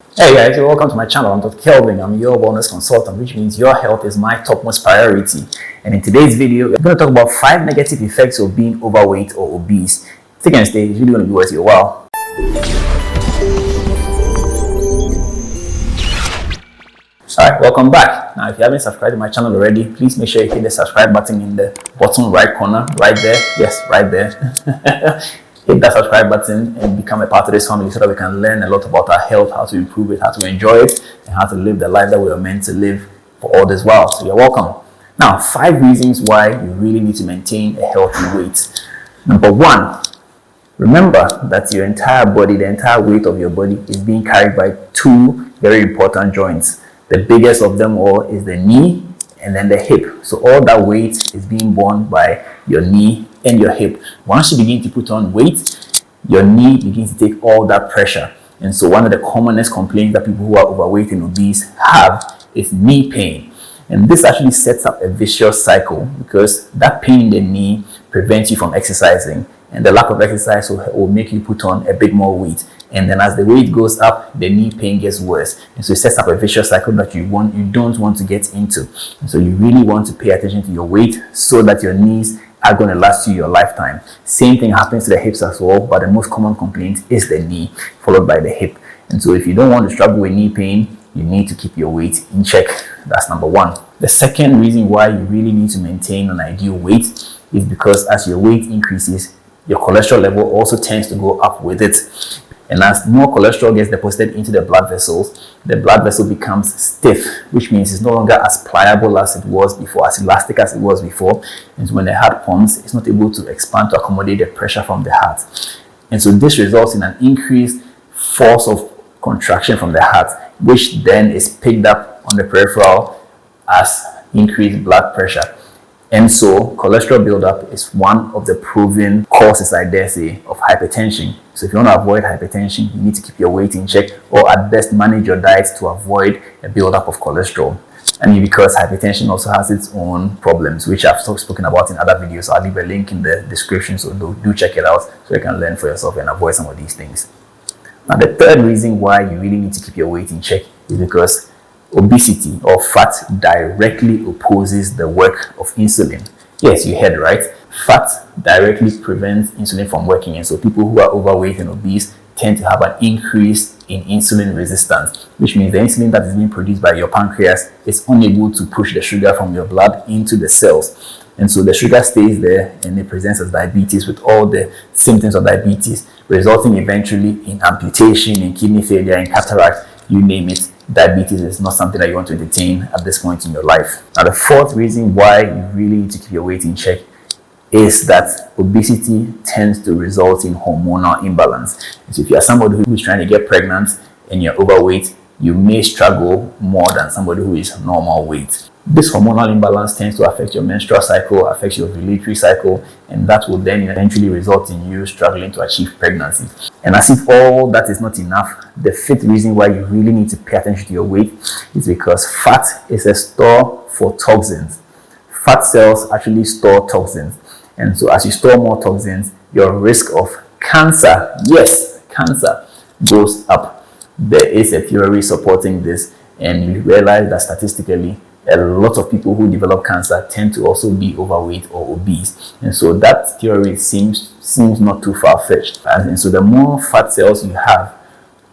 Hey guys, welcome to my channel. I'm Dr. Kelvin. I'm your wellness consultant, which means your health is my topmost priority. And in today's video, we're going to talk about 5 negative effects of being overweight or obese. Stick and stay, it's really going to be worth your while. Alright, welcome back. Now, if you haven't subscribed to my channel already, please make sure you hit the subscribe button in the bottom right corner, right there. Yes, right there. Hit that subscribe button and become a part of this family so that we can learn a lot about our health, how to improve it, how to enjoy it, and how to live the life that we are meant to live for all this while. So you're welcome. Now, 5 reasons why you really need to maintain a healthy weight. Number 1, remember that your entire body, the entire weight of your body is being carried by 2 very important joints. The biggest of them all is the knee and then the hip. So all that weight is being borne by your knee and your hip. Once you begin to put on weight, your knee begins to take all that pressure. And so one of the commonest complaints that people who are overweight and obese have is knee pain. And this actually sets up a vicious cycle because that pain in the knee prevents you from exercising, and the lack of exercise will make you put on a bit more weight. And then as the weight goes up, the knee pain gets worse. And so it sets up a vicious cycle that you don't want to get into. And so you really want to pay attention to your weight so that your knees are going to last you your lifetime. Same thing happens to the hips as well, but the most common complaint is the knee, followed by the hip. And so if you don't want to struggle with knee pain, you need to keep your weight in check. That's number 1. The second reason why you really need to maintain an ideal weight is because as your weight increases, your cholesterol level also tends to go up with it. And as more cholesterol gets deposited into the blood vessels, the blood vessel becomes stiff, which means it's no longer as pliable as it was before, as elastic as it was before. And so when the heart pumps, it's not able to expand to accommodate the pressure from the heart. And so this results in an increased force of contraction from the heart, which then is picked up on the peripheral as increased blood pressure. And so cholesterol buildup is one of the proven causes, I dare say, of hypertension. So if you want to avoid hypertension, you need to keep your weight in check, or at best manage your diet to avoid a buildup of cholesterol. And because hypertension also has its own problems, which I've spoken about in other videos. I'll leave a link in the description, so do check it out so you can learn for yourself and avoid some of these things. Now, the third reason why you really need to keep your weight in check is because obesity or fat directly opposes the work of insulin. Yes, you heard right. Fat directly prevents insulin from working, and so people who are overweight and obese tend to have an increase in insulin resistance, which means the insulin that is being produced by your pancreas is unable to push the sugar from your blood into the cells. And so the sugar stays there and it presents as diabetes with all the symptoms of diabetes, resulting eventually in amputation, in kidney failure, in cataract, you name it. Diabetes is not something that you want to entertain at this point in your life. Now, the fourth reason why you really need to keep your weight in check is that obesity tends to result in hormonal imbalance. And so if you are somebody who is trying to get pregnant and you're overweight, you may struggle more than somebody who is normal weight. This hormonal imbalance tends to affect your menstrual cycle, affects your ovulatory cycle, and that will then eventually result in you struggling to achieve pregnancy. And as if all that is not enough, the 5th reason why you really need to pay attention to your weight is because fat is a store for toxins. Fat cells actually store toxins. And so as you store more toxins, your risk of cancer, yes, cancer, goes up. There is a theory supporting this, and you realize that statistically, a lot of people who develop cancer tend to also be overweight or obese. And so that theory seems not too far-fetched. And so the more fat cells you have,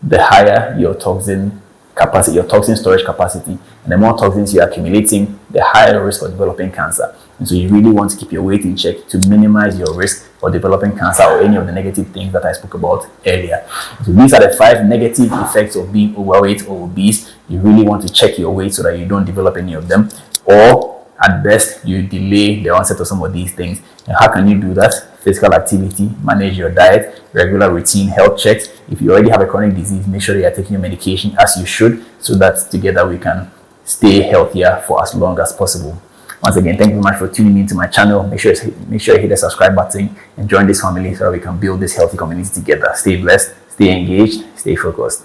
the higher your toxin capacity, your toxin storage capacity, and the more toxins you're accumulating, the higher risk of developing cancer. And so you really want to keep your weight in check to minimize your risk of developing cancer or any of the negative things that I spoke about earlier. So these are the 5 negative effects of being overweight or obese. You really want to check your weight so that you don't develop any of them, or at best you delay the onset of some of these things. And how can you do that? Physical activity, manage your diet, regular routine health checks. If you already have a chronic disease, make sure you are taking your medication as you should, so that together we can stay healthier for as long as possible. Once again, thank you very much for tuning into my channel. Make sure you hit the subscribe button and join this family so that we can build this healthy community together. Stay blessed, stay engaged, stay focused.